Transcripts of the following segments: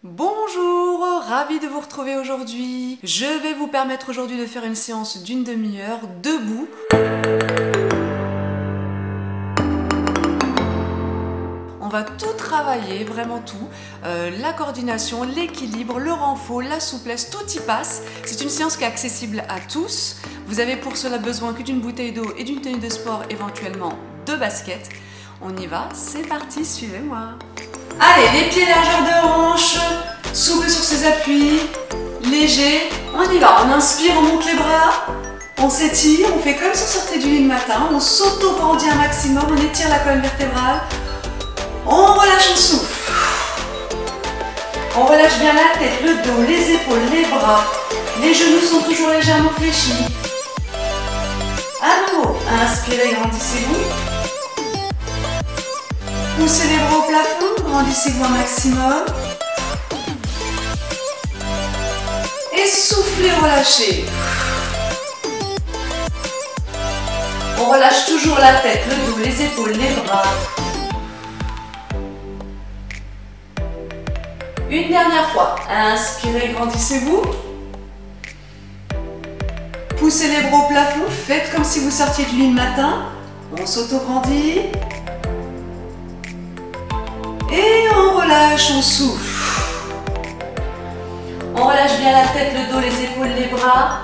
Bonjour, ravi de vous retrouver aujourd'hui. Je vais vous permettre aujourd'hui de faire une séance d'une demi-heure debout. On va tout travailler, vraiment tout. La coordination, l'équilibre, le renfort, la souplesse, tout y passe. C'est une séance qui est accessible à tous. Vous avez pour cela besoin que d'une bouteille d'eau et d'une tenue de sport, éventuellement de baskets. On y va, c'est parti, suivez-moi. Allez, les pieds largeur de hanche, souple sur ses appuis, léger. On y va, on inspire, on monte les bras, on s'étire, on fait comme si on sortait du lit le matin, on s'auto-grandit un maximum, on étire la colonne vertébrale, on relâche, on souffle. On relâche bien la tête, le dos, les épaules, les bras, les genoux sont toujours légèrement fléchis. À nouveau, inspirez, grandissez-vous. Poussez les bras au plafond, grandissez-vous un maximum. Et soufflez, relâchez. On relâche toujours la tête, le dos, les épaules, les bras. Une dernière fois. Inspirez, grandissez-vous. Poussez les bras au plafond, faites comme si vous sortiez du lit le matin. On s'auto-grandit. Et on relâche, on souffle. On relâche bien la tête, le dos, les épaules, les bras.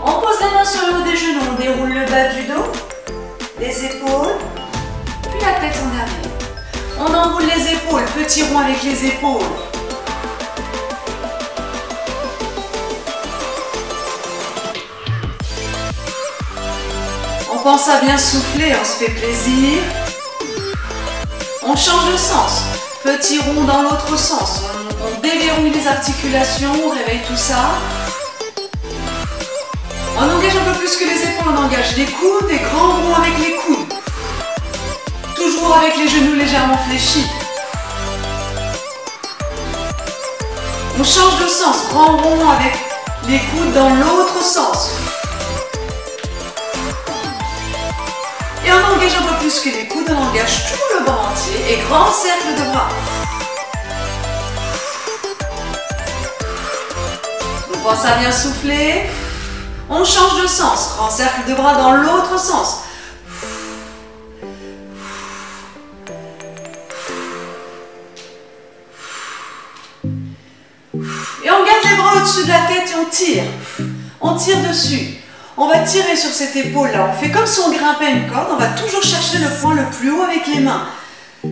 On pose la main sur le haut des genoux, on déroule le bas du dos, les épaules, puis la tête en dernier. On enroule les épaules, petit rond avec les épaules. On pense à bien souffler, on se fait plaisir. On change de sens. Petit rond dans l'autre sens. On déverrouille les articulations, on réveille tout ça. On engage un peu plus que les épaules, on engage les coudes, des grands ronds avec les coudes. Toujours avec les genoux légèrement fléchis. On change de sens, grand rond avec les coudes dans l'autre sens. Et on engage un peu plus que les coudes, on engage tout le bras entier et grand cercle de bras. On pense à bien souffler. On change de sens, grand cercle de bras dans l'autre sens. Et on garde les bras au-dessus de la tête et on tire. On tire dessus. On va tirer sur cette épaule-là. On fait comme si on grimpait une corde. On va toujours chercher le point le plus haut avec les mains.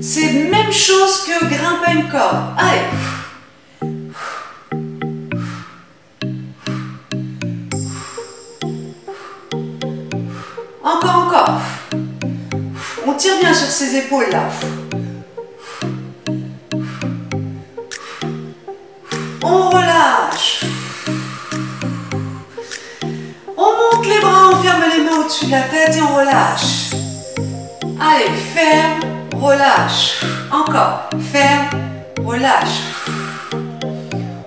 C'est la même chose que grimper une corde. Allez. Encore. On tire bien sur ces épaules-là. On relâche. On monte les bras, on ferme les mains au-dessus de la tête et on relâche. Allez, ferme, relâche. Encore, ferme, relâche.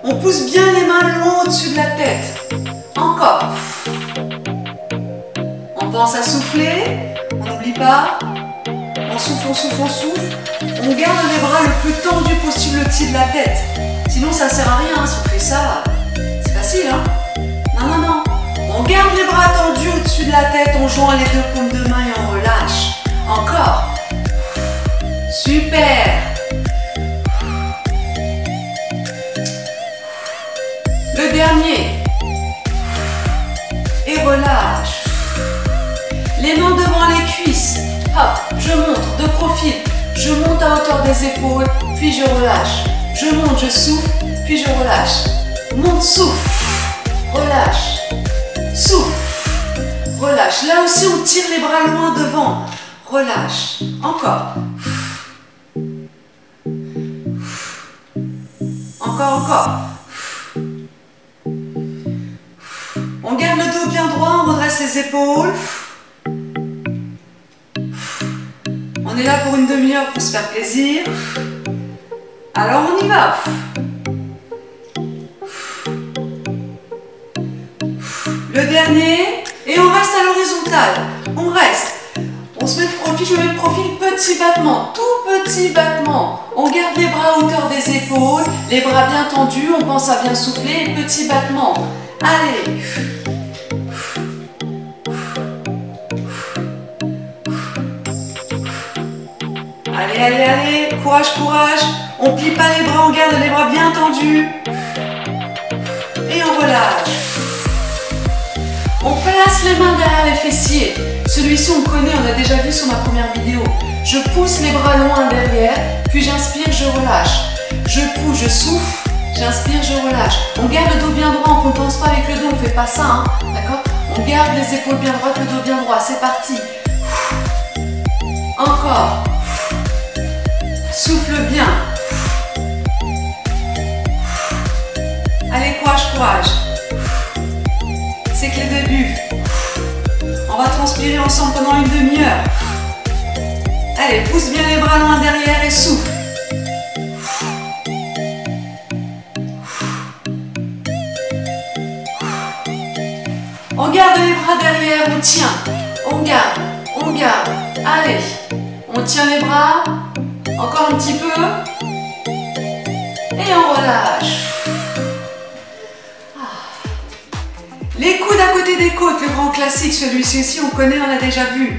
On pousse bien les mains loin au-dessus de la tête. Encore. On pense à souffler, on n'oublie pas. On souffle, on souffle, on souffle. On garde les bras le plus tendus possible au-dessus de la tête. Sinon, ça ne sert à rien, souffler ça. C'est facile, hein? Non. On garde les bras tendus au-dessus de la tête, on joint les deux paumes de main et on relâche. Encore. Super. Le dernier. Et relâche. Les mains devant les cuisses. Hop, je monte de profil. Je monte à hauteur des épaules, puis je relâche. Je monte, je souffle, puis je relâche. Monte, souffle. Relâche. Souffle, relâche. Là aussi, on tire les bras loin devant. Relâche. Encore. Encore. On garde le dos bien droit, on redresse les épaules. On est là pour une demi-heure pour se faire plaisir. Alors, on y va. Le dernier, et on reste à l'horizontale. On reste. On se met de profil, je me mets de profil, petit battement, tout petit battement. On garde les bras à hauteur des épaules, les bras bien tendus, on pense à bien souffler, petit battement. Allez. Allez, allez, allez, courage, courage. On plie pas les bras, on garde les bras bien tendus. Et on relâche. On place les mains derrière les fessiers. Celui-ci on connaît, on a déjà vu sur ma première vidéo. Je pousse les bras loin derrière, puis j'inspire, je relâche. Je pousse, je souffle, j'inspire, je relâche. On garde le dos bien droit, on ne compense pas avec le dos, on ne fait pas ça, hein, d'accord? On garde les épaules bien droites, le dos bien droit, c'est parti. Encore. Souffle bien. Allez, courage, courage. C'est que le début. On va transpirer ensemble pendant une demi-heure. Allez, pousse bien les bras loin derrière et souffle. On garde les bras derrière, on tient. On garde, on garde. Allez, on tient les bras. Encore un petit peu. Et on relâche. Les coudes à côté des côtes, le grand classique, celui-ci aussi on connaît, on a déjà vu.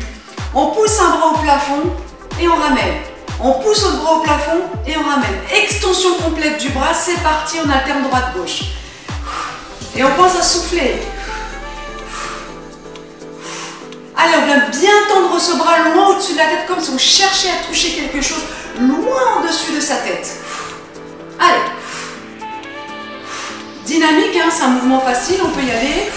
On pousse un bras au plafond et on ramène. On pousse l'autre bras au plafond et on ramène. Extension complète du bras, c'est parti, on alterne droite-gauche. Et on pense à souffler. Allez, on vient bien tendre ce bras loin au-dessus de la tête, comme si on cherchait à toucher quelque chose loin au-dessus de sa tête. Allez. Dynamique, hein, c'est un mouvement facile, on peut y aller.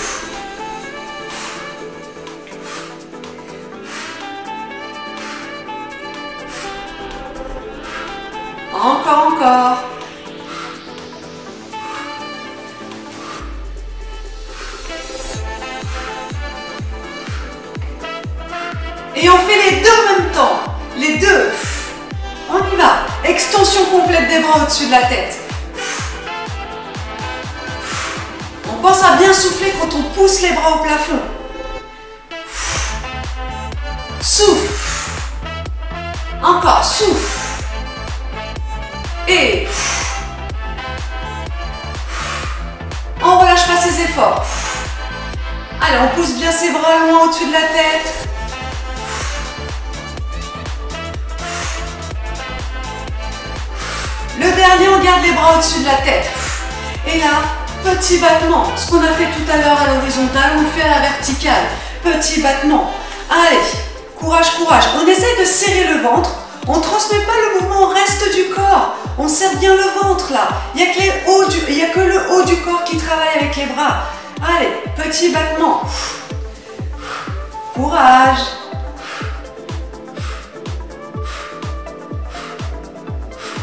Encore, encore. Et on fait les deux en même temps. Les deux. On y va. Extension complète des bras au-dessus de la tête. On pense à bien souffler quand on pousse les bras au plafond. Souffle. Encore, souffle. Et on relâche pas ses efforts. Allez, on pousse bien ses bras loin au-dessus de la tête. Le dernier, on garde les bras au-dessus de la tête. Et là, petit battement. Ce qu'on a fait tout à l'heure à l'horizontale, on le fait à la verticale. Petit battement. Allez, courage, courage. On essaie de serrer le ventre. On ne transmet pas le mouvement au reste du corps. On serre bien le ventre là. Il n'y a que le haut du corps qui travaille avec les bras. Allez, petit battement. Courage.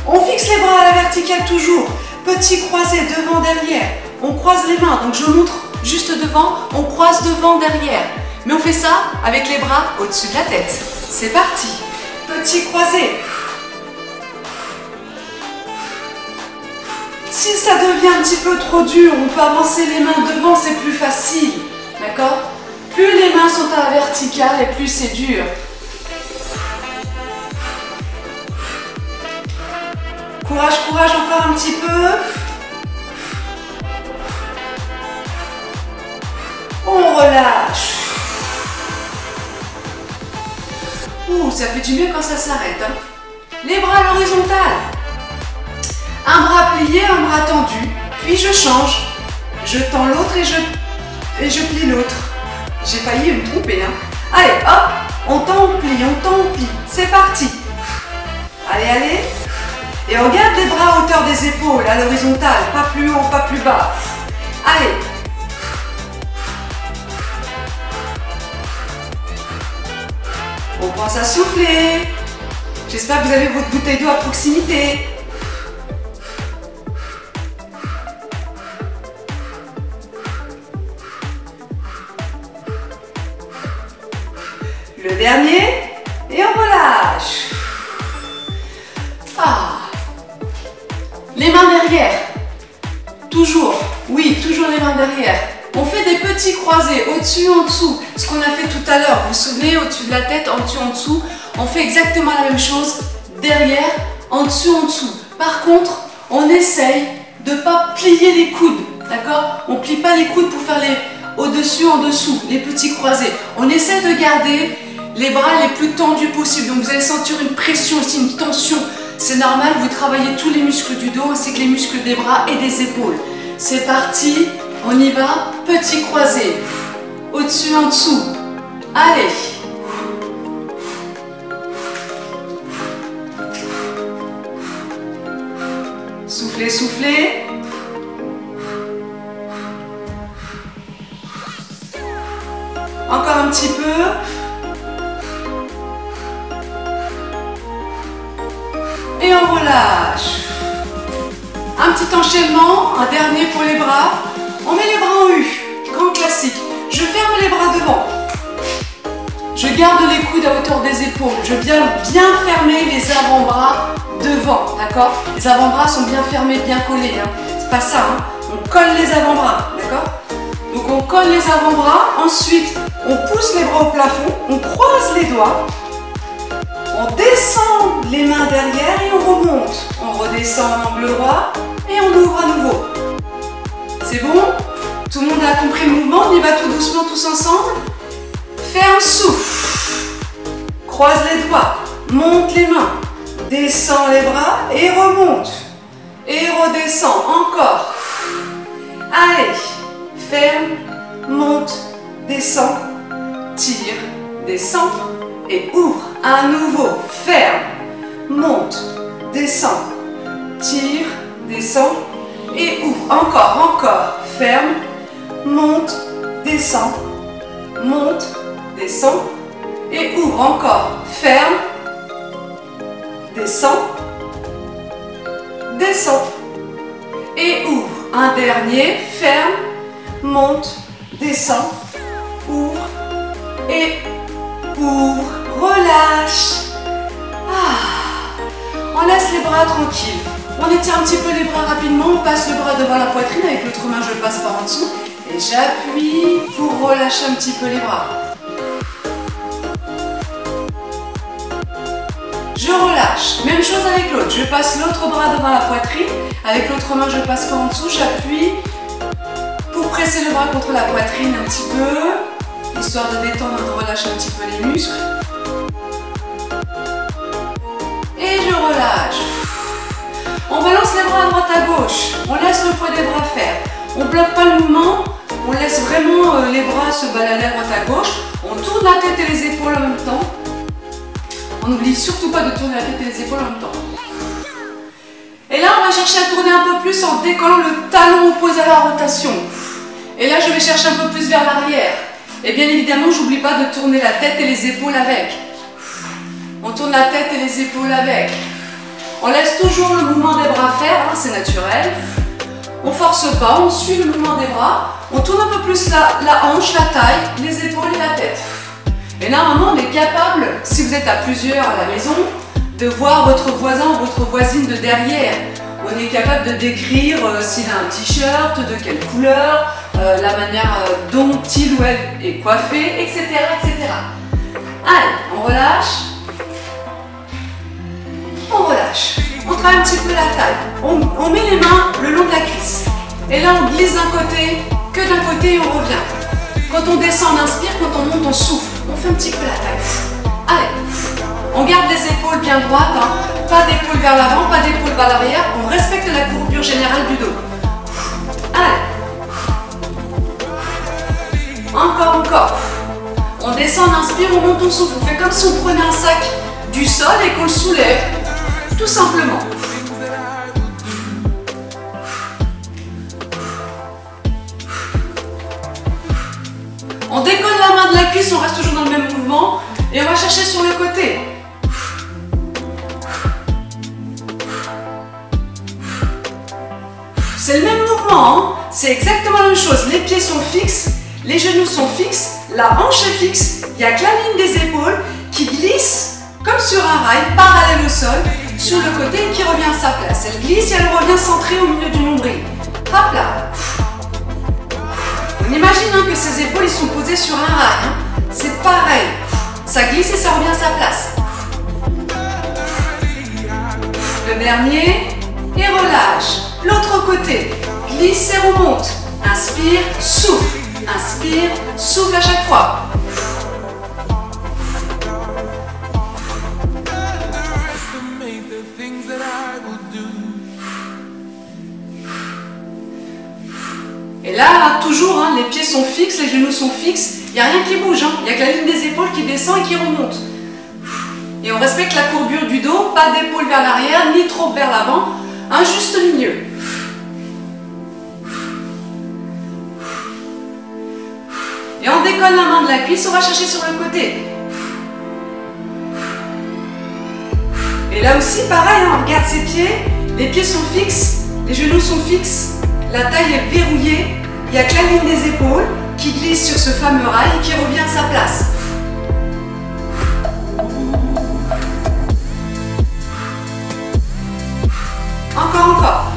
On fixe les bras à la verticale toujours. Petit croisé devant, derrière. On croise les mains. Donc je montre juste devant. On croise devant, derrière. Mais on fait ça avec les bras au-dessus de la tête. C'est parti. Petit croisé. Si ça devient un petit peu trop dur, on peut avancer les mains devant, c'est plus facile. D'accord? Plus les mains sont à la verticale et plus c'est dur. Courage, courage, encore un petit peu. On relâche. Ouh, ça fait du mieux quand ça s'arrête. Hein. Les bras à l'horizontale. Un bras plié, un bras tendu. Puis je change. Je tends l'autre et je plie l'autre. J'ai failli me tromper. Hein. Allez, hop. On tend, on plie, on tend, on plie. C'est parti. Allez, allez. Et on garde les bras à hauteur des épaules, à l'horizontale. Pas plus haut, pas plus bas. Allez. On pense à souffler. J'espère que vous avez votre bouteille d'eau à proximité. Le dernier. Et on relâche. Ah. Les mains derrière. Toujours. Oui, toujours les mains derrière. On fait des petits croisés, au-dessus, en dessous. Ce qu'on a fait tout à l'heure, vous vous souvenez, au-dessus de la tête, en dessus, en dessous. On fait exactement la même chose, derrière, en dessous, en dessous. Par contre, on essaye de ne pas plier les coudes, d'accord? On ne plie pas les coudes pour faire les au-dessus, en dessous, les petits croisés. On essaie de garder les bras les plus tendus possible. Donc vous allez sentir une pression ici, une tension. C'est normal, vous travaillez tous les muscles du dos ainsi que les muscles des bras et des épaules. C'est parti, on y va, petit croisé. Au-dessus, en dessous. Allez. Soufflez, soufflez. Encore un petit peu. Et on relâche. Un petit enchaînement, un dernier pour les bras. On met les bras en U, grand classique. Je ferme les bras devant. Je garde les coudes à hauteur des épaules. Je viens bien fermer les avant-bras devant, d'accord? Les avant-bras sont bien fermés, bien collés. Hein. C'est pas ça, hein. On colle les avant-bras, d'accord? Donc on colle les avant-bras. Ensuite, on pousse les bras au plafond. On croise les doigts. On descend les mains derrière et on remonte. On redescend en angle droit et on ouvre à nouveau. C'est bon? Tout le monde a compris le mouvement? On y va tout doucement, tous ensemble. Ferme, souffle. Croise les doigts. Monte les mains. Descend les bras et remonte. Et redescend. Encore. Allez. Ferme. Monte. Descend. Tire. Descend. Et ouvre. À nouveau, ferme, monte, descend, tire, descend et ouvre. Encore, encore, ferme, monte, descend et ouvre. Encore, ferme, descend et ouvre. Un dernier, ferme, monte, descend, ouvre et ouvre. Relâche. On laisse les bras tranquilles. On étire un petit peu les bras rapidement. On passe le bras devant la poitrine. Avec l'autre main, je passe par en dessous. Et j'appuie pour relâcher un petit peu les bras. Je relâche. Même chose avec l'autre. Je passe l'autre bras devant la poitrine. Avec l'autre main, je passe par en dessous. J'appuie pour presser le bras contre la poitrine un petit peu. Histoire de détendre et de relâcher un petit peu les muscles. Et je relâche. On balance les bras à droite à gauche. On laisse le poids des bras faire. On ne bloque pas le mouvement. On laisse vraiment les bras se balader à droite à gauche. On tourne la tête et les épaules en même temps. On n'oublie surtout pas de tourner la tête et les épaules en même temps. Et là, on va chercher à tourner un peu plus en décollant le talon opposé à la rotation. Et là, je vais chercher un peu plus vers l'arrière. Et bien évidemment, j'oublie pas de tourner la tête et les épaules avec. On tourne la tête et les épaules avec. On laisse toujours le mouvement des bras faire, hein, c'est naturel. On force pas, on suit le mouvement des bras. On tourne un peu plus la hanche, la taille, les épaules et la tête. Et normalement, on est capable, si vous êtes à plusieurs à la maison, de voir votre voisin ou votre voisine de derrière. On est capable de décrire s'il a un t-shirt, de quelle couleur, la manière dont il ou elle est coiffé, etc., etc. Allez, on relâche. On relâche. On travaille un petit peu la taille. On met les mains le long de la cuisse. Et là, on glisse d'un côté, que d'un côté et on revient. Quand on descend, on inspire. Quand on monte, on souffle. On fait un petit peu la taille. Allez. On garde les épaules bien droites. Hein. Pas d'épaule vers l'avant, pas d'épaule vers l'arrière. On respecte la courbure générale du dos. Allez. Encore, encore. On descend, on inspire, on monte, on souffle. On fait comme si on prenait un sac du sol et qu'on le soulève. Tout simplement. On décolle la main de la cuisse, on reste toujours dans le même mouvement. Et on va chercher sur le côté. C'est le même mouvement, hein. C'est exactement la même chose. Les pieds sont fixes, les genoux sont fixes, la hanche est fixe. Il n'y a que la ligne des épaules qui glisse comme sur un rail, parallèle au sol, sur le côté et qui revient à sa place. Elle glisse et elle revient centrée au milieu du nombril. Hop là. On imagine ses épaules ils sont posés sur un rail. Hein. C'est pareil. Ça glisse et ça revient à sa place. Le dernier. Et relâche. L'autre côté. Glisse et remonte. Inspire, souffle. Inspire, souffle à chaque fois. Et là, toujours, hein, les pieds sont fixes, les genoux sont fixes. Il n'y a rien qui bouge. Hein. Il n'y a que la ligne des épaules qui descend et qui remonte. Et on respecte la courbure du dos. Pas d'épaule vers l'arrière, ni trop vers l'avant. Un juste milieu. Et on décolle la main de la cuisse, on va chercher sur le côté. Et là aussi, pareil, hein, on regarde ses pieds. Les pieds sont fixes, les genoux sont fixes, la taille est verrouillée. Il n'y a que la ligne des épaules qui glisse sur ce fameux rail et qui revient à sa place. Encore.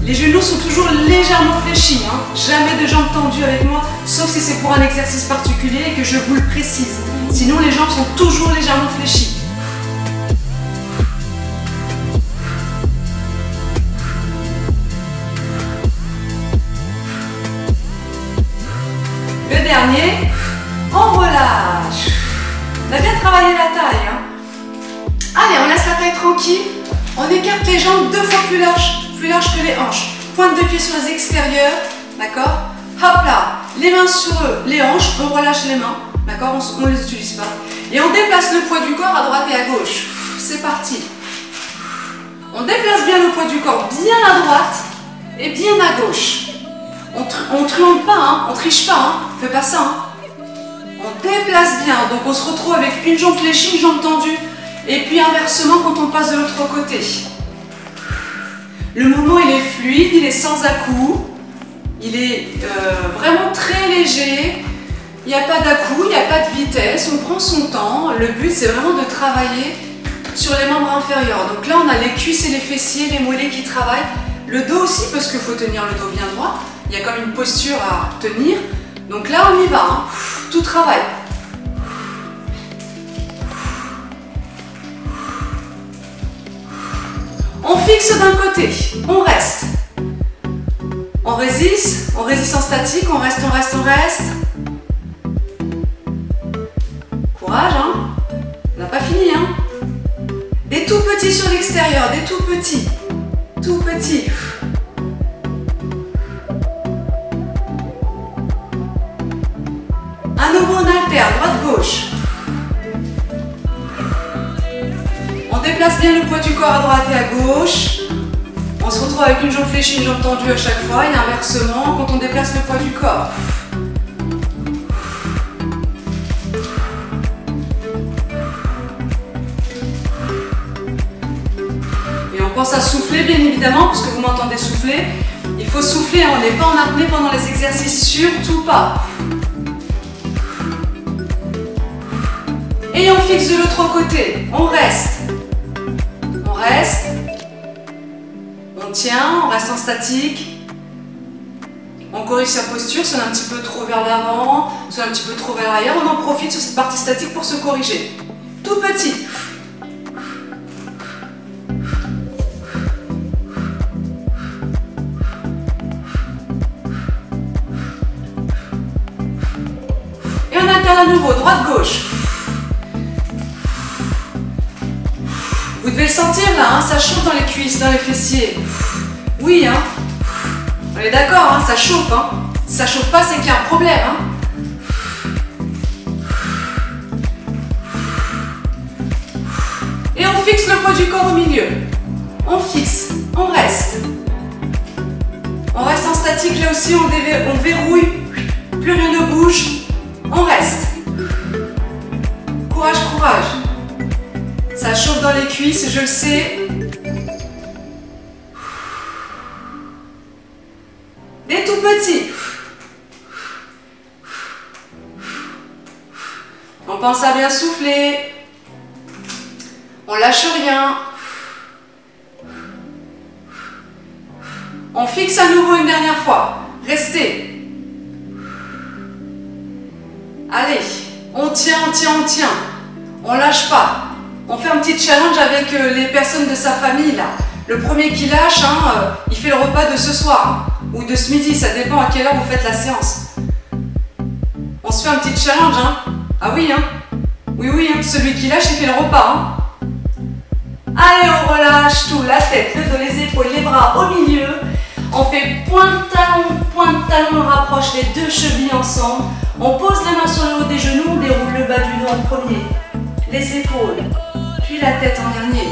Les genoux sont toujours légèrement fléchis, hein. Jamais de jambes tendues avec moi, sauf si c'est pour un exercice particulier et que je vous le précise. Sinon, les jambes sont toujours légèrement fléchies. Le dernier, on relâche. On a bien travaillé la taille. Hein. Allez, on laisse la taille tranquille. On écarte les jambes 2 fois plus larges que les hanches. Pointe de pied sur les extérieurs, d'accord? Hop là, les mains sur les hanches, on relâche les mains, d'accord? On ne les utilise pas. Et on déplace le poids du corps à droite et à gauche. C'est parti. On déplace bien le poids du corps bien à droite et bien à gauche. On truande pas, hein? On triche pas, hein? On fait pas ça. Hein? On déplace bien, donc on se retrouve avec une jambe fléchie, une jambe tendue. Et puis inversement quand on passe de l'autre côté. Le mouvement il est fluide, il est sans à-coups, il est vraiment très léger, il n'y a pas d'à-coups, il n'y a pas de vitesse, on prend son temps. Le but c'est vraiment de travailler sur les membres inférieurs. Donc là on a les cuisses et les fessiers, les mollets qui travaillent, le dos aussi parce qu'il faut tenir le dos bien droit, il y a comme une posture à tenir. Donc là on y va, hein. Tout travaille. On fixe d'un côté, on reste. On résiste en statique, on reste. Courage, hein. On n'a pas fini, hein. Des tout petits sur l'extérieur, des tout petits. Tout petits. À nouveau, on alterne, droite-gauche. On déplace bien le poids du corps à droite et à gauche. On se retrouve avec une jambe fléchie, une jambe tendue à chaque fois. Et inversement, quand on déplace le poids du corps. Et on pense à souffler, bien évidemment, parce que vous m'entendez souffler. Il faut souffler, on n'est pas en apnée pendant les exercices, surtout pas. Et on fixe de l'autre côté. On reste. On tient, on reste en statique, on corrige sa posture, soit un petit peu trop vers l'avant, soit un petit peu trop vers l'arrière, on en profite sur cette partie statique pour se corriger. Tout petit. Et on alterne à nouveau, droite-gauche. Vous devez le sentir là, hein, ça chauffe dans les cuisses, dans les fessiers. Oui, hein. On est d'accord, hein, ça chauffe. Hein. Si ça chauffe pas, c'est qu'il y a un problème. Hein. Et on fixe le poids du corps au milieu. On fixe, on reste. On reste en statique là aussi, on verrouille. Plus rien ne bouge. On reste. Courage, courage. Ça chauffe dans les cuisses, je le sais. Des tout petits. On pense à bien souffler. On lâche rien. On fixe à nouveau une dernière fois. Restez. Allez, on tient, on tient, on tient. On lâche pas. On fait un petit challenge avec les personnes de sa famille là. Le premier qui lâche, il fait le repas de ce soir ou de ce midi, ça dépend à quelle heure vous faites la séance. On se fait un petit challenge, Ah oui, Oui, celui qui lâche, il fait le repas, Allez, on relâche tout, la tête, le dos, les épaules, les bras au milieu. On fait pointe talon, on rapproche les deux chevilles ensemble. On pose la main sur le haut des genoux, on déroule le bas du dos en premier. Les épaules, puis la tête en dernier.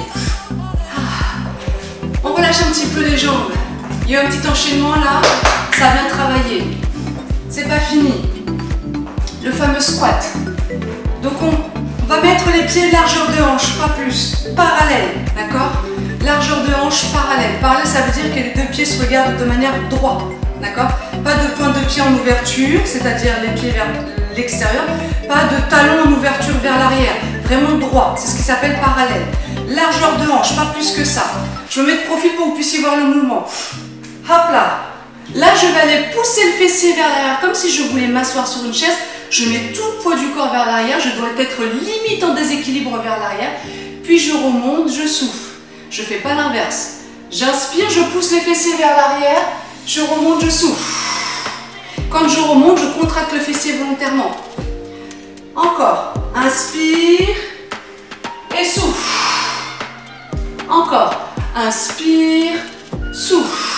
On relâche un petit peu les jambes. Il y a un petit enchaînement là, ça vient travailler. C'est pas fini. Le fameux squat. Donc on va mettre les pieds largeur de hanche, pas plus. Parallèle, d'accord? Largeur de hanche parallèle. Parallèle, ça veut dire que les deux pieds se regardent de manière droite, d'accord? Pas de pointe de pied en ouverture, c'est-à-dire les pieds vers l'extérieur. Pas de talon en ouverture vers l'arrière. Vraiment droit, c'est ce qui s'appelle parallèle. Largeur de hanche, pas plus que ça. Je me mets de profil pour que vous puissiez voir le mouvement. Hop là. Là, je vais aller pousser le fessier vers l'arrière, comme si je voulais m'asseoir sur une chaise. Je mets tout le poids du corps vers l'arrière. Je dois être limite en déséquilibre vers l'arrière. Puis je remonte, je souffle. Je ne fais pas l'inverse. J'inspire, je pousse les fessiers vers l'arrière. Je remonte, je souffle. Quand je remonte, je contracte le fessier volontairement. Encore. Inspire et souffle. Encore. Inspire, souffle.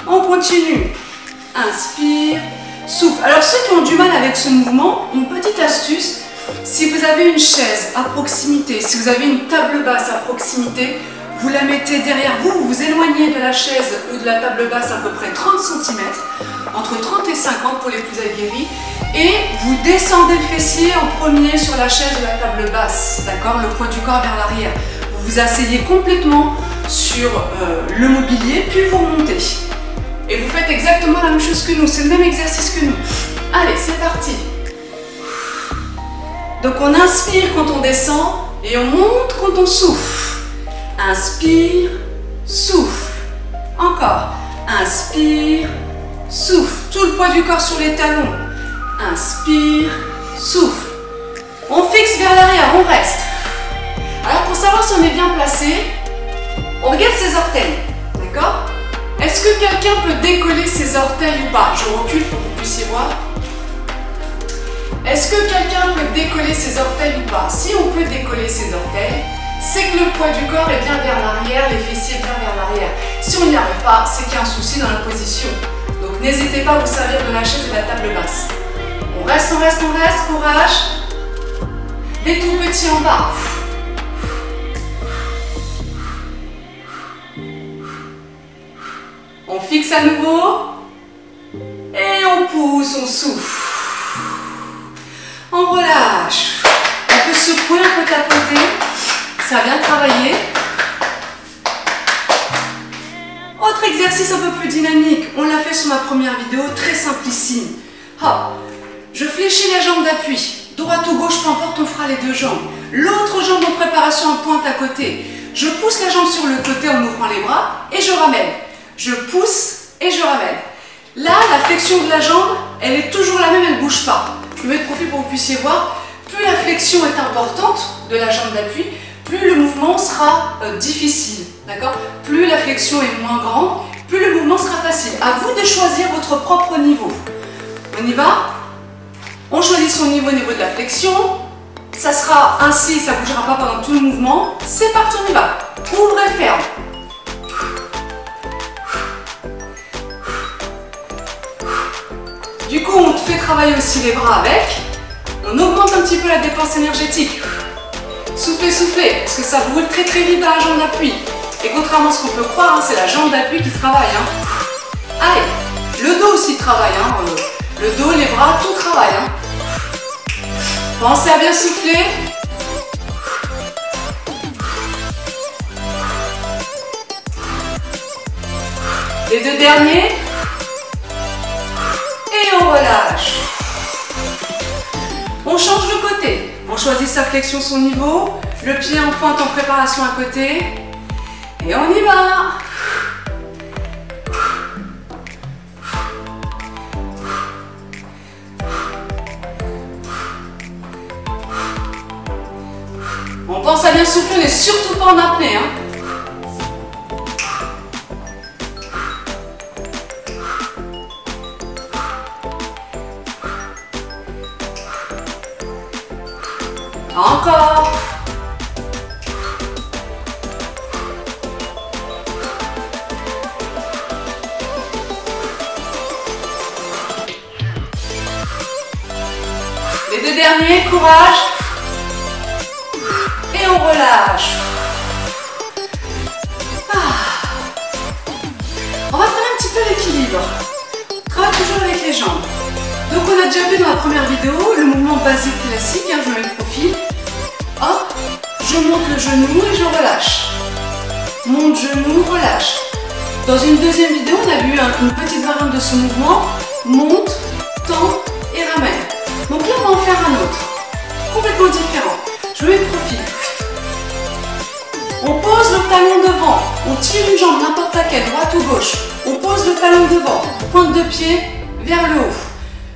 On continue. Inspire, souffle. Alors ceux qui ont du mal avec ce mouvement, une petite astuce. Si vous avez une chaise à proximité, si vous avez une table basse à proximité, vous la mettez derrière vous, vous vous éloignez de la chaise ou de la table basse à peu près 30 cm, entre 30 et 50 pour les plus aguerris, et vous descendez le fessier en premier sur la chaise ou la table basse, d'accord? Le poids du corps vers l'arrière. Vous vous asseyez complètement sur le mobilier, puis vous remontez. Et vous faites exactement la même chose que nous, c'est le même exercice que nous. Allez, c'est parti. Donc on inspire quand on descend et on monte quand on souffle. Inspire, souffle. Encore. Inspire, souffle. Tout le poids du corps sur les talons. Inspire, souffle. On fixe vers l'arrière, on reste. Alors pour savoir si on est bien placé, on regarde ses orteils. D'accord? Est-ce que quelqu'un peut décoller ses orteils ou pas? Je recule pour que vous puissiez voir. Est-ce que quelqu'un peut décoller ses orteils ou pas? Si on peut décoller ses orteils, c'est que le poids du corps est bien vers l'arrière, les fessiers bien vers l'arrière. Si on n'y arrive pas, c'est qu'il y a un souci dans la position. Donc n'hésitez pas à vous servir de la chaise et de la table basse. On reste, courage. Des tout petits en bas. On fixe à nouveau. Et on pousse, on souffle. On relâche. On peut secouer, un peu tapoter. Ça vient travailler. Autre exercice un peu plus dynamique. On l'a fait sur ma première vidéo, très simplissime. Hop. Je fléchis la jambe d'appui. Droite ou gauche, peu importe, on fera les deux jambes. L'autre jambe en préparation en pointe à côté. Je pousse la jambe sur le côté en ouvrant les bras et je ramène. Je pousse et je ramène. Là, la flexion de la jambe, elle est toujours la même, elle ne bouge pas. Je me mets de profil pour que vous puissiez voir. Plus la flexion est importante de la jambe d'appui, plus le mouvement sera difficile. D'accord? Plus la flexion est moins grande, plus le mouvement sera facile. À vous de choisir votre propre niveau. On y va? On choisit son niveau au niveau de la flexion. Ça sera ainsi, ça ne bougera pas pendant tout le mouvement. C'est parti, on y va. Ouvre et ferme. Du coup, on fait travailler aussi les bras avec. On augmente un petit peu la dépense énergétique. Soufflez, soufflez, parce que ça brûle très très vite dans la jambe d'appui. Et contrairement à ce qu'on peut croire, c'est la jambe d'appui qui travaille. Allez, le dos aussi travaille. Le dos, les bras, tout travaille. Pensez à bien souffler. Les deux derniers. Et on relâche. On change de côté. On choisit sa flexion, son niveau. Le pied en pointe en préparation à côté. Et on y va. pense à bien souffler, on n'est surtout pas en apnée. Hein. Encore. Les deux derniers, courage. Et on relâche. On va faire un petit peu l'équilibre. Travaille toujours avec les jambes. Donc on a déjà vu dans la première vidéo le mouvement basique classique, hein, je mets le profil. Hop, je monte le genou et je relâche. Monte genou, relâche. Dans une deuxième vidéo, on a vu une petite variante de ce mouvement. Monte, tend et ramène. Donc là, on va en faire un autre. Complètement différent. Je mets le profil. On pose le talon devant. On tire une jambe, n'importe laquelle, droite ou gauche. On pose le talon devant. Pointe de pied vers le haut.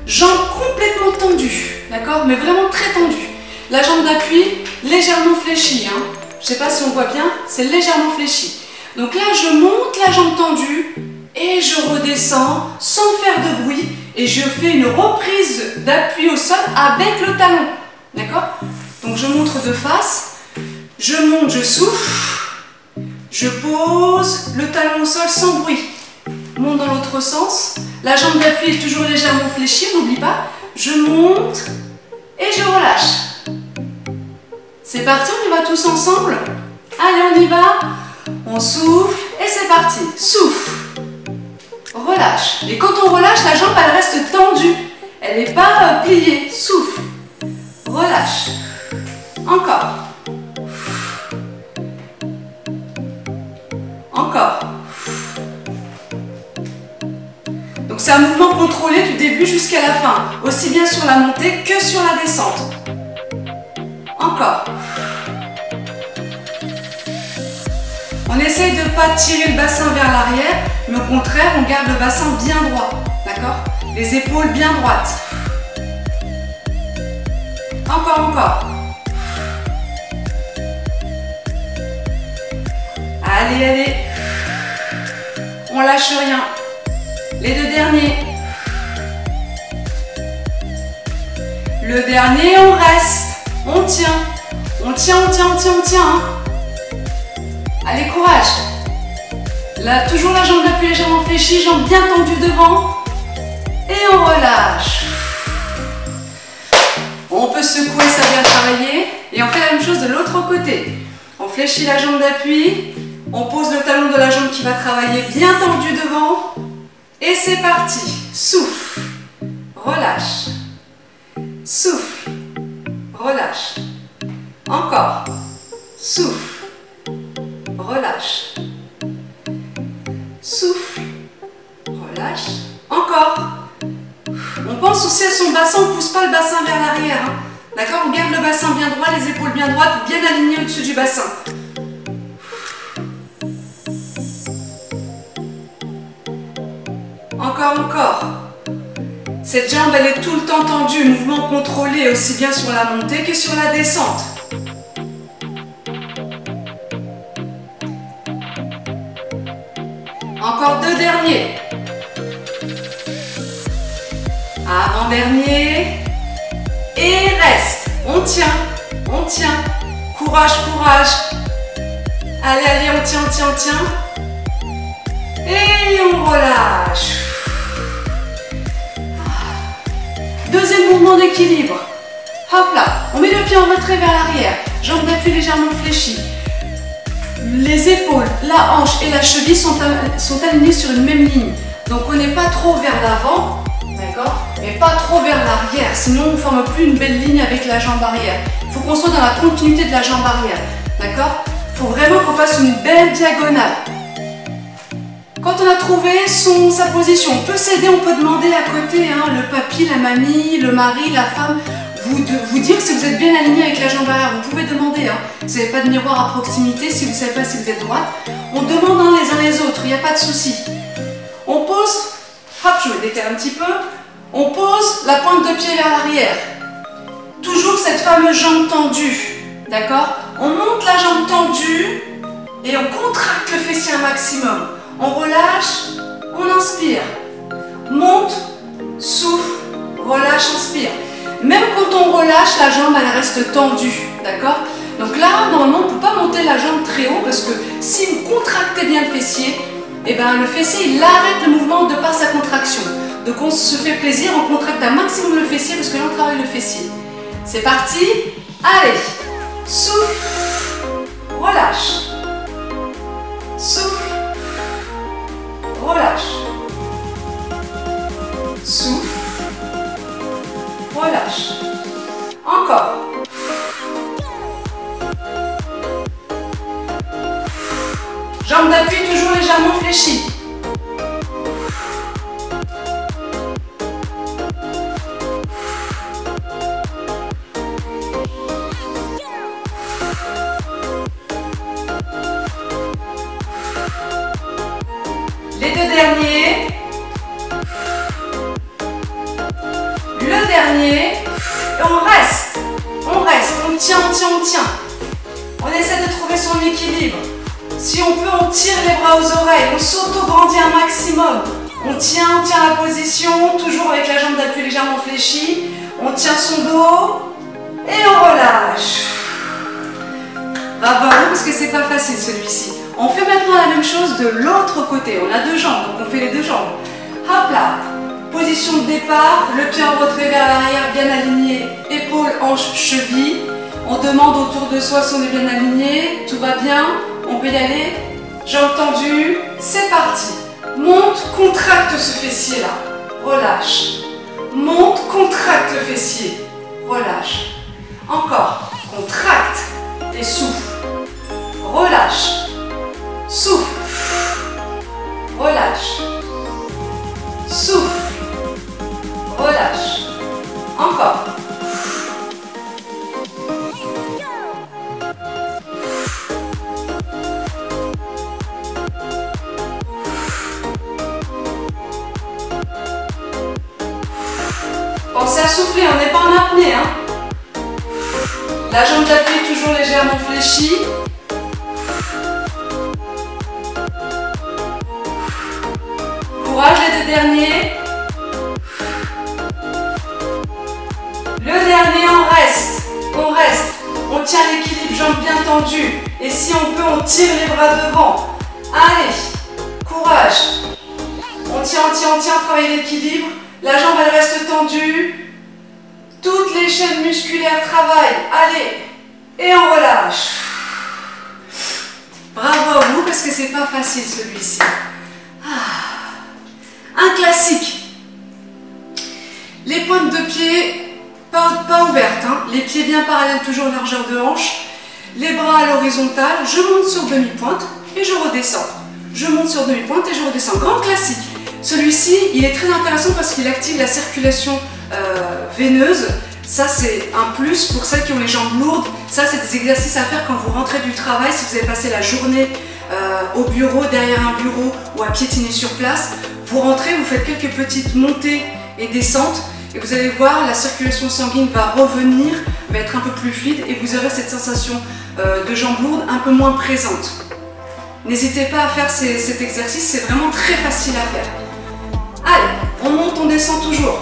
Jambes complètement tendues. D'accord? Mais vraiment très tendues. La jambe d'appui légèrement fléchie. Hein. Je ne sais pas si on voit bien, c'est légèrement fléchi. Donc là, je monte la jambe tendue et je redescends sans faire de bruit. Et je fais une reprise d'appui au sol avec le talon. D'accord? Donc je montre de face. Je monte, je souffle. Je pose le talon au sol sans bruit. Monte dans l'autre sens. La jambe d'appui est toujours légèrement fléchie, n'oublie pas. Je monte et je relâche. C'est parti, on y va tous ensemble. Allez, on y va. On souffle et c'est parti. Souffle. Relâche. Et quand on relâche, la jambe, elle reste tendue. Elle n'est pas pliée. Souffle. Relâche. Encore. Encore. Donc c'est un mouvement contrôlé du début jusqu'à la fin. Aussi bien sur la montée que sur la descente. Encore. On essaye de ne pas tirer le bassin vers l'arrière, mais au contraire, on garde le bassin bien droit. D'accord? Les épaules bien droites. Encore, encore. Allez, allez. On lâche rien. Les deux derniers. Le dernier, on reste. On tient. On tient, on tient, on tient, on tient. Hein. Allez, courage. Là, toujours la jambe d'appui légèrement fléchie, jambe bien tendue devant. Et on relâche. On peut secouer, ça vient travailler. Et on fait la même chose de l'autre côté. On fléchit la jambe d'appui. On pose le talon de la jambe qui va travailler bien tendu devant. Et c'est parti. Souffle. Relâche. Souffle. Relâche. Encore. Souffle. Relâche. Souffle. Relâche. Encore. On pense aussi à son bassin, on ne pousse pas le bassin vers l'arrière. Hein. D'accord? On garde le bassin bien droit, les épaules bien droites, bien alignées au-dessus du bassin. Encore, encore. Cette jambe, elle est tout le temps tendue, mouvement contrôlé aussi bien sur la montée que sur la descente. Encore deux derniers. Avant-dernier. Et reste. On tient. On tient. Courage, courage. Allez, allez, on tient, on tient, on tient. Et on relâche. Deuxième mouvement d'équilibre. Hop là. On met le pied en retrait vers l'arrière. Jambe d'appui légèrement fléchie. Les épaules, la hanche et la cheville sont alignées sur une même ligne. Donc on n'est pas trop vers l'avant, d'accord, mais pas trop vers l'arrière. Sinon on ne forme plus une belle ligne avec la jambe arrière. Il faut qu'on soit dans la continuité de la jambe arrière, d'accord. Il faut vraiment qu'on fasse une belle diagonale. Quand on a trouvé sa position, on peut s'aider, on peut demander à côté, hein, le papy, la mamie, le mari, la femme, vous dire si vous êtes bien aligné avec la jambe arrière. Vous pouvez demander, hein. Si vous n'avez pas de miroir à proximité, si vous ne savez pas si vous êtes droite, on demande les uns les autres, il n'y a pas de souci. On pose, hop, je me décale un petit peu, on pose la pointe de pied vers l'arrière. Toujours cette fameuse jambe tendue, d'accord? On monte la jambe tendue et on contracte le fessier un maximum. On relâche, on inspire. Monte, souffle, relâche, inspire. Même quand on relâche, la jambe elle reste tendue, d'accord? Donc là, normalement, on ne peut pas monter la jambe très haut parce que si vous contractez bien le fessier, eh ben, le fessier il arrête le mouvement de par sa contraction. Donc on se fait plaisir, on contracte un maximum le fessier parce que là on travaille le fessier. C'est parti, allez, souffle, relâche, souffle, relâche, souffle, relâche, encore. Jambes d'appui toujours légèrement fléchies. Les deux derniers. Le dernier. Et on reste. On reste. On tient, on tient, on tient. On essaie de trouver son équilibre. Si on peut, on tire les bras aux oreilles. On s'auto-grandit un maximum. On tient la position. Toujours avec la jambe d'appui légèrement fléchie. On tient son dos. Et on relâche. Bravo, parce que c'est pas facile celui-ci. On fait maintenant la même chose de l'autre côté. On a deux jambes, donc on fait les deux jambes. Hop là. Position de départ. Le pied en retrait vers l'arrière, bien aligné. Épaules, hanches, chevilles. On demande autour de soi si on est bien aligné. Tout va bien. On peut y aller. Jambes tendues. C'est parti. Monte, contracte ce fessier-là. Relâche. Monte, contracte le fessier. Relâche. Encore. Contracte et souffle. Relâche. Souffle. Relâche. Souffle. Relâche. Encore. Pensez à souffler, on n'est pas en apnée, hein. La jambe d'appui est toujours légèrement fléchie. Courage, les deux derniers. Le dernier, on reste. On reste. On tient l'équilibre, jambes bien tendues. Et si on peut, on tire les bras devant. Allez, courage. On tient, travaille l'équilibre. La jambe, elle reste tendue. Toutes les chaînes musculaires travaillent. Allez, et on relâche. Bravo à vous, parce que c'est pas facile celui-ci. Un classique. Les pointes de pied pas ouvertes, hein. Les pieds bien parallèles, toujours largeur de hanche. Les bras à l'horizontale. Je monte sur demi-pointe et je redescends. Je monte sur demi-pointe et je redescends. Grand classique. Celui-ci, il est très intéressant parce qu'il active la circulation veineuse. Ça, c'est un plus pour celles qui ont les jambes lourdes. Ça, c'est des exercices à faire quand vous rentrez du travail, si vous avez passé la journée au bureau, derrière un bureau ou à piétiner sur place. Vous rentrez, vous faites quelques petites montées et descentes et vous allez voir, la circulation sanguine va revenir, va être un peu plus fluide et vous aurez cette sensation de jambes lourdes un peu moins présente. N'hésitez pas à faire cet exercice, c'est vraiment très facile à faire. Allez, on monte, on descend toujours.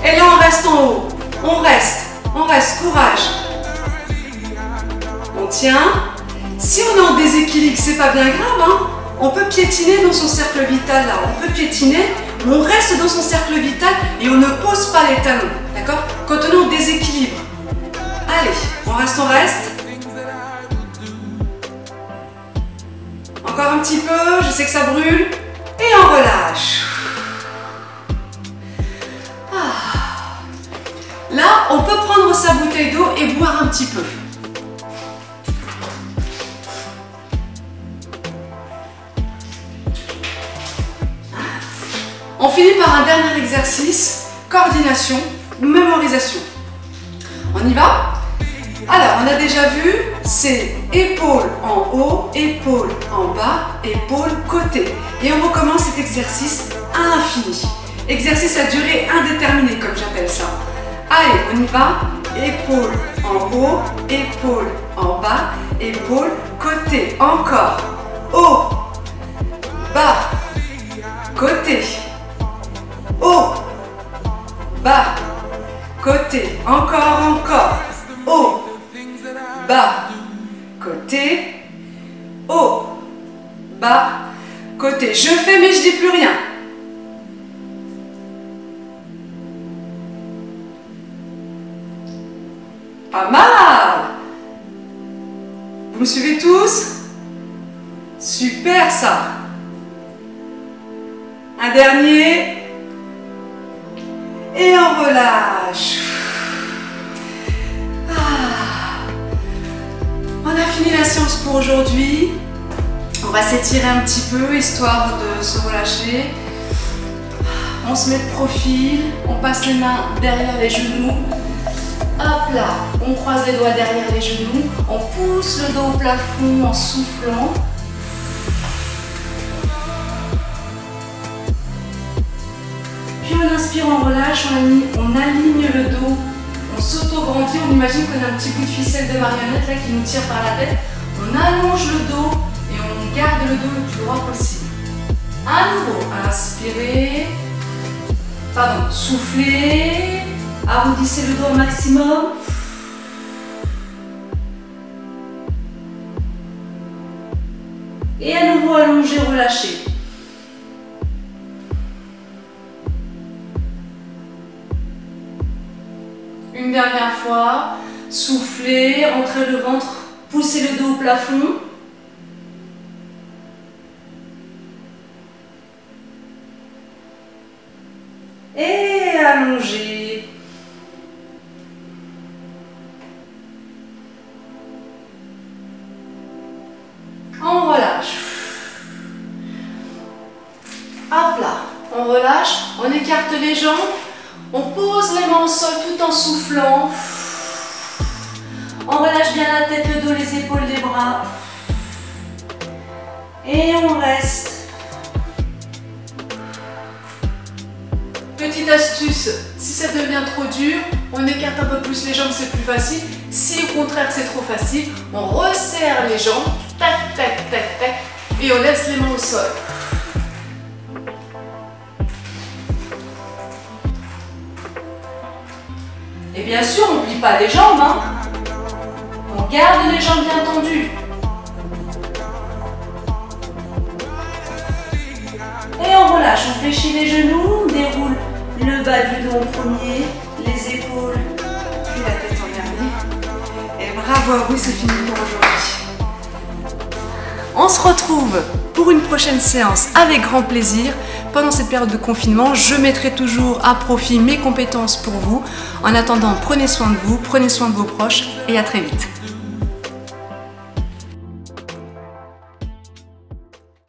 Et là, on reste en haut. On reste, courage. On tient. Si on est en déséquilibre, c'est pas bien grave, hein. On peut piétiner dans son cercle vital, là. On peut piétiner, mais on reste dans son cercle vital et on ne pose pas les talons, d'accord? Quand on est en déséquilibre. Allez, on reste. Encore un petit peu, je sais que ça brûle. Et on relâche. Là, on peut prendre sa bouteille d'eau et boire un petit peu. On finit par un dernier exercice, coordination, mémorisation. On y va? Alors, on a déjà vu, c'est épaules en haut, épaules en bas, épaules côté. Et on recommence cet exercice à l'infini. Exercice à durée indéterminée, comme j'appelle ça. Allez, on y va. Épaule en haut, épaule en bas, épaule, côté, encore. Haut, bas, côté, haut, bas, côté, encore, haut, bas, côté, haut, bas, côté. Je fais mais je dis plus rien. Pas mal! Vous me suivez tous? Super ça! Un dernier. Et on relâche. On a fini la séance pour aujourd'hui. On va s'étirer un petit peu, histoire de se relâcher. On se met de profil, on passe les mains derrière les genoux. Hop là, on croise les doigts derrière les genoux, on pousse le dos au plafond en soufflant. Puis on inspire, on relâche, on aligne le dos, on s'auto-grandit, on imagine qu'on a un petit bout de ficelle de marionnette là qui nous tire par la tête. On allonge le dos et on garde le dos le plus droit possible. À nouveau, inspirez, pardon, soufflez. Arrondissez le dos au maximum. Et à nouveau allongez, relâchez. Une dernière fois. Soufflez, rentrez le ventre, poussez le dos au plafond. Et allongez. On relâche. Hop là, on relâche, on écarte les jambes, on pose les mains au sol tout en soufflant. On relâche bien la tête, le dos, les épaules, les bras. Et on reste. Petite astuce, si ça devient trop dur, on écarte un peu plus les jambes, c'est plus facile. Si au contraire c'est trop facile, on resserre les jambes, tac, tac, tac, tac, et on laisse les mains au sol. Et bien sûr, on ne plie pas les jambes, hein. On garde les jambes bien tendues. Et on relâche, on fléchit les genoux, on déroule le bas du dos en premier, les épaules, puis la tête en dernier. Et bravo à vous, c'est fini pour aujourd'hui. On se retrouve pour une prochaine séance avec grand plaisir. Pendant cette période de confinement, je mettrai toujours à profit mes compétences pour vous. En attendant, prenez soin de vous, prenez soin de vos proches et à très vite.